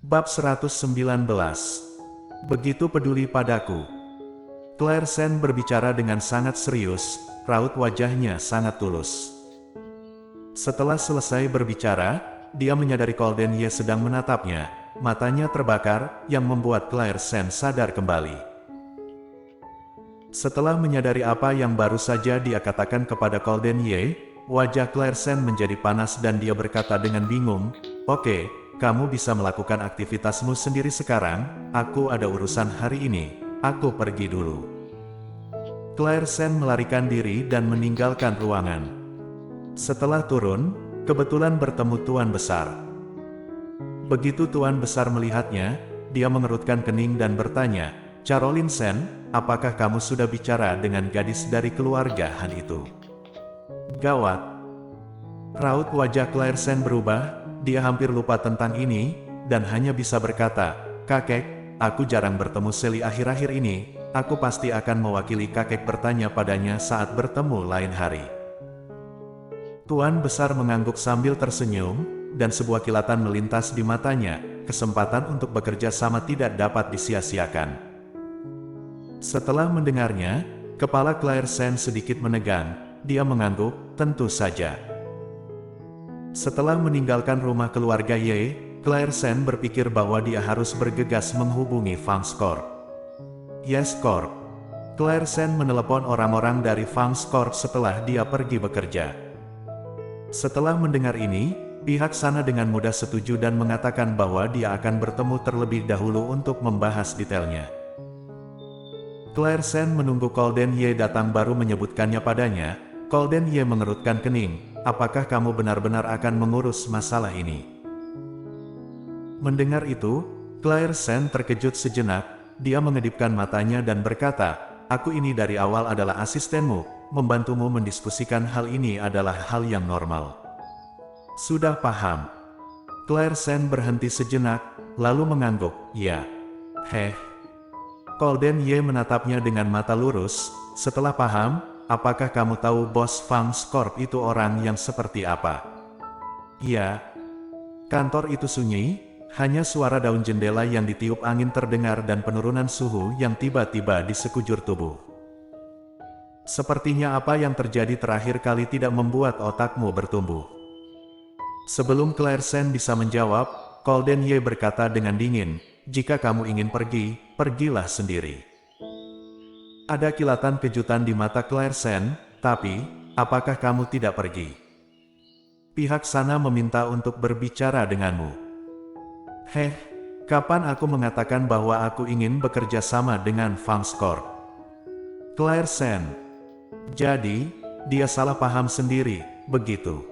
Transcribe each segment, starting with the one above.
Bab 119. Begitu peduli padaku. Claire Sen berbicara dengan sangat serius, raut wajahnya sangat tulus. Setelah selesai berbicara, dia menyadari Golden Ye sedang menatapnya, matanya terbakar, yang membuat Claire Sen sadar kembali. Setelah menyadari apa yang baru saja dia katakan kepada Golden Ye, wajah Claire Sen menjadi panas dan dia berkata dengan bingung, "Oke, kamu bisa melakukan aktivitasmu sendiri sekarang, aku ada urusan hari ini, aku pergi dulu." Claire Sen melarikan diri dan meninggalkan ruangan. Setelah turun, kebetulan bertemu Tuan Besar. Begitu Tuan Besar melihatnya, dia mengerutkan kening dan bertanya, "Caroline Sen, apakah kamu sudah bicara dengan gadis dari keluarga Han itu?" Gawat. Raut wajah Claire Sen berubah, dia hampir lupa tentang ini, dan hanya bisa berkata, "Kakek, aku jarang bertemu Sally akhir-akhir ini, aku pasti akan mewakili kakek bertanya padanya saat bertemu lain hari." Tuan Besar mengangguk sambil tersenyum, dan sebuah kilatan melintas di matanya, kesempatan untuk bekerja sama tidak dapat disia-siakan. Setelah mendengarnya, kepala Claire Sen sedikit menegang, dia mengangguk, tentu saja. Setelah meninggalkan rumah keluarga Ye, Claire Sen berpikir bahwa dia harus bergegas menghubungi Fangs Corp. Yes Corp. Claire Sen menelepon orang-orang dari Fangs Corp setelah dia pergi bekerja. Setelah mendengar ini, pihak sana dengan mudah setuju dan mengatakan bahwa dia akan bertemu terlebih dahulu untuk membahas detailnya. Claire Sen menunggu Golden Ye datang baru menyebutkannya padanya. Golden Ye mengerutkan kening, "Apakah kamu benar-benar akan mengurus masalah ini?" Mendengar itu, Claire Sen terkejut sejenak, dia mengedipkan matanya dan berkata, "Aku ini dari awal adalah asistenmu, membantumu mendiskusikan hal ini adalah hal yang normal." "Sudah paham." Claire Sen berhenti sejenak, lalu mengangguk, "Ya." "Heh." Golden Ye menatapnya dengan mata lurus, "Setelah paham, apakah kamu tahu bos Fangs Corp itu orang yang seperti apa?" "Ya." Kantor itu sunyi, hanya suara daun jendela yang ditiup angin terdengar dan penurunan suhu yang tiba-tiba di sekujur tubuh. "Sepertinya apa yang terjadi terakhir kali tidak membuat otakmu bertumbuh." Sebelum Claire Sen bisa menjawab, Golden Ye berkata dengan dingin, "Jika kamu ingin pergi, pergilah sendiri." Ada kilatan kejutan di mata Claire Sen, "Tapi, apakah kamu tidak pergi? Pihak sana meminta untuk berbicara denganmu." "Heh, kapan aku mengatakan bahwa aku ingin bekerja sama dengan Fangs Corp?" Claire Sen. Jadi, dia salah paham sendiri, begitu.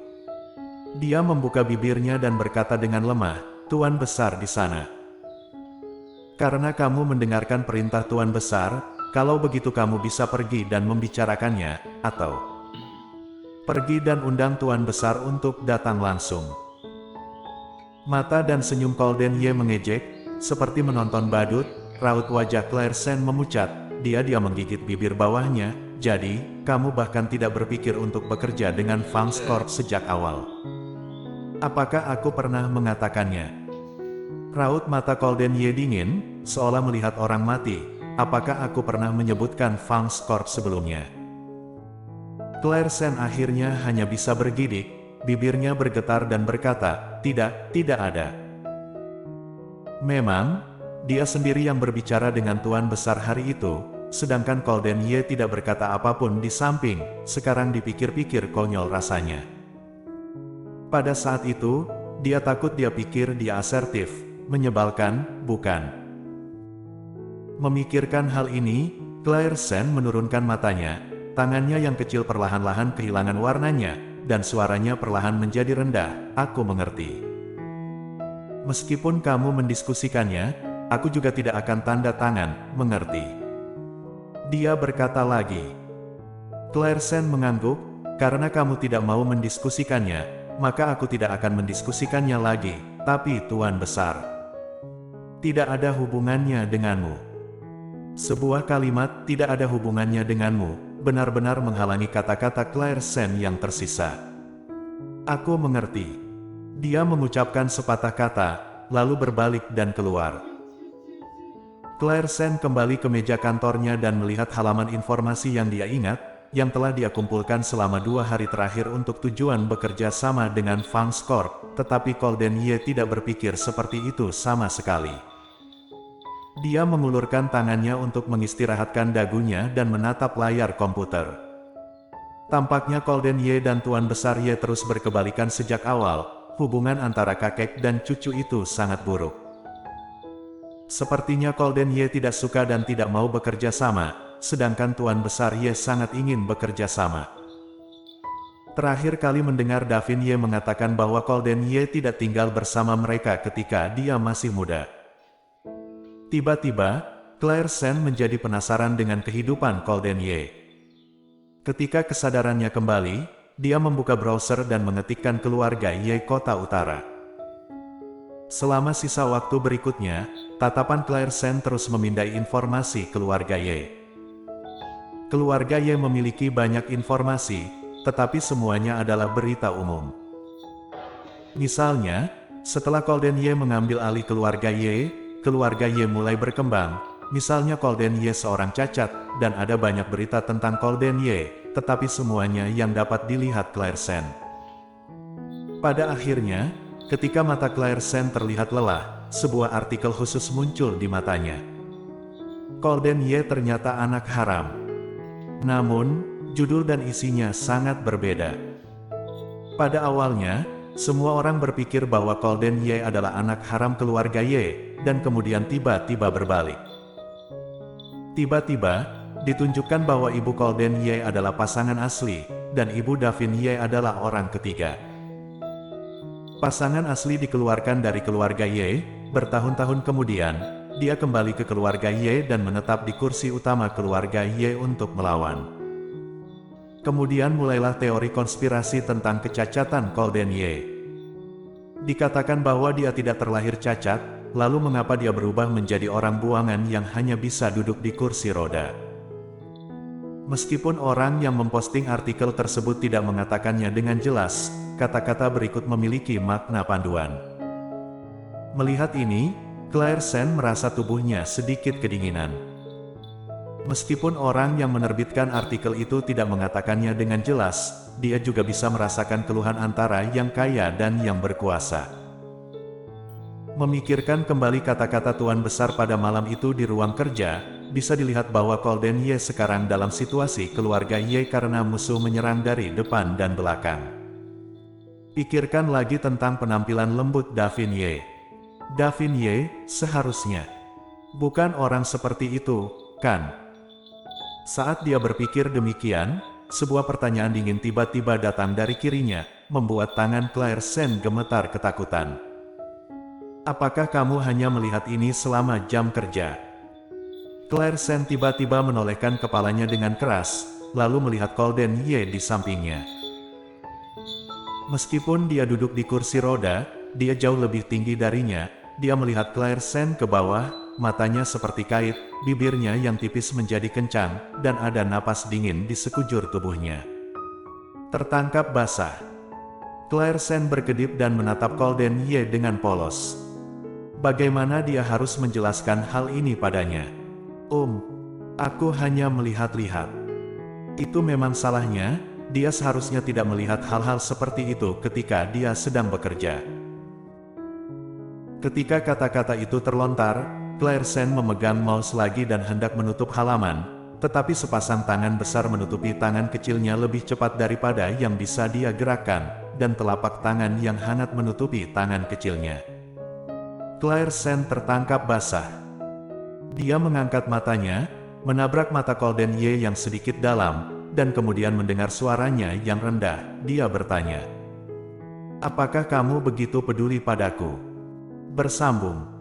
Dia membuka bibirnya dan berkata dengan lemah, "Tuan Besar di sana. Karena kamu mendengarkan perintah Tuan Besar, kalau begitu kamu bisa pergi dan membicarakannya, atau pergi dan undang Tuan Besar untuk datang langsung." Mata dan senyum Golden Ye mengejek, seperti menonton badut, raut wajah Claire Sen memucat, dia menggigit bibir bawahnya, "Jadi, kamu bahkan tidak berpikir untuk bekerja dengan Fangs Corp sejak awal?" "Apakah aku pernah mengatakannya?" Raut mata Golden Ye dingin, seolah melihat orang mati. "Apakah aku pernah menyebutkan Fangs Corp sebelumnya?" Claire Sen akhirnya hanya bisa bergidik, bibirnya bergetar dan berkata, tidak ada." Memang, dia sendiri yang berbicara dengan Tuan Besar hari itu, sedangkan Golden Ye tidak berkata apapun di samping, sekarang dipikir-pikir konyol rasanya. Pada saat itu, dia takut, dia pikir dia asertif, menyebalkan, bukan? Memikirkan hal ini, Claire Sen menurunkan matanya, tangannya yang kecil perlahan-lahan kehilangan warnanya, dan suaranya perlahan menjadi rendah, "Aku mengerti. Meskipun kamu mendiskusikannya, aku juga tidak akan tanda tangan, mengerti?" Dia berkata lagi. Claire Sen mengangguk, "Karena kamu tidak mau mendiskusikannya, maka aku tidak akan mendiskusikannya lagi, tapi Tuan Besar tidak ada hubungannya denganmu." Sebuah kalimat "tidak ada hubungannya denganmu" benar-benar menghalangi kata-kata Claire Sen yang tersisa. "Aku mengerti." Dia mengucapkan sepatah kata, lalu berbalik dan keluar. Claire Sen kembali ke meja kantornya dan melihat halaman informasi yang dia ingat, yang telah dia kumpulkan selama 2 hari terakhir untuk tujuan bekerja sama dengan Fangs Corp, tetapi Golden Ye tidak berpikir seperti itu sama sekali. Dia mengulurkan tangannya untuk mengistirahatkan dagunya dan menatap layar komputer. Tampaknya Golden Ye dan Tuan Besar Ye terus berkebalikan sejak awal, hubungan antara kakek dan cucu itu sangat buruk. Sepertinya Golden Ye tidak suka dan tidak mau bekerja sama, sedangkan Tuan Besar Ye sangat ingin bekerja sama. Terakhir kali mendengar Davin Ye mengatakan bahwa Golden Ye tidak tinggal bersama mereka ketika dia masih muda. Tiba-tiba, Claire Sen menjadi penasaran dengan kehidupan Golden Ye. Ketika kesadarannya kembali, dia membuka browser dan mengetikkan keluarga Ye Kota Utara. Selama sisa waktu berikutnya, tatapan Claire Sen terus memindai informasi keluarga Ye. Keluarga Ye memiliki banyak informasi, tetapi semuanya adalah berita umum. Misalnya, setelah Golden Ye mengambil alih keluarga Ye mulai berkembang. Misalnya Golden Ye seorang cacat, dan ada banyak berita tentang Golden Ye, tetapi semuanya yang dapat dilihat Claire Sen. Pada akhirnya, ketika mata Claire Sen terlihat lelah, sebuah artikel khusus muncul di matanya. Golden Ye ternyata anak haram. Namun, judul dan isinya sangat berbeda. Pada awalnya, semua orang berpikir bahwa Golden Ye adalah anak haram keluarga Ye, dan kemudian tiba-tiba berbalik. Tiba-tiba, ditunjukkan bahwa ibu Golden Ye adalah pasangan asli, dan ibu Davin Ye adalah orang ketiga. Pasangan asli dikeluarkan dari keluarga Ye, bertahun-tahun kemudian, dia kembali ke keluarga Ye dan menetap di kursi utama keluarga Ye untuk melawan. Kemudian mulailah teori konspirasi tentang kecacatan Golden Ye. Dikatakan bahwa dia tidak terlahir cacat, lalu mengapa dia berubah menjadi orang buangan yang hanya bisa duduk di kursi roda? Meskipun orang yang memposting artikel tersebut tidak mengatakannya dengan jelas, kata-kata berikut memiliki makna panduan. Melihat ini, Claire Sen merasa tubuhnya sedikit kedinginan. Meskipun orang yang menerbitkan artikel itu tidak mengatakannya dengan jelas, dia juga bisa merasakan keluhan antara yang kaya dan yang berkuasa. Memikirkan kembali kata-kata Tuan Besar pada malam itu di ruang kerja, bisa dilihat bahwa Golden Ye sekarang dalam situasi keluarga Ye karena musuh menyerang dari depan dan belakang. Pikirkan lagi tentang penampilan lembut Davin Ye. Davin Ye seharusnya bukan orang seperti itu, kan? Saat dia berpikir demikian, sebuah pertanyaan dingin tiba-tiba datang dari kirinya, membuat tangan Claire Sen gemetar ketakutan. Apakah kamu hanya melihat ini selama jam kerja? Claire Sen tiba-tiba menolehkan kepalanya dengan keras, lalu melihat Golden Ye di sampingnya. Meskipun dia duduk di kursi roda, dia jauh lebih tinggi darinya. Dia melihat Claire Sen ke bawah, matanya seperti kait, bibirnya yang tipis menjadi kencang, dan ada napas dingin di sekujur tubuhnya. Tertangkap basah. Claire Sen berkedip dan menatap Golden Ye dengan polos. Bagaimana dia harus menjelaskan hal ini padanya? Aku hanya melihat-lihat. Itu memang salahnya, dia seharusnya tidak melihat hal-hal seperti itu ketika dia sedang bekerja. Ketika kata-kata itu terlontar, Claire Sen memegang mouse lagi dan hendak menutup halaman, tetapi sepasang tangan besar menutupi tangan kecilnya lebih cepat daripada yang bisa dia gerakkan, dan telapak tangan yang hangat menutupi tangan kecilnya. Claire Sen tertangkap basah. Dia mengangkat matanya, menabrak mata Golden Ye yang sedikit dalam, dan kemudian mendengar suaranya yang rendah. Dia bertanya, "Apakah kamu begitu peduli padaku?" Bersambung.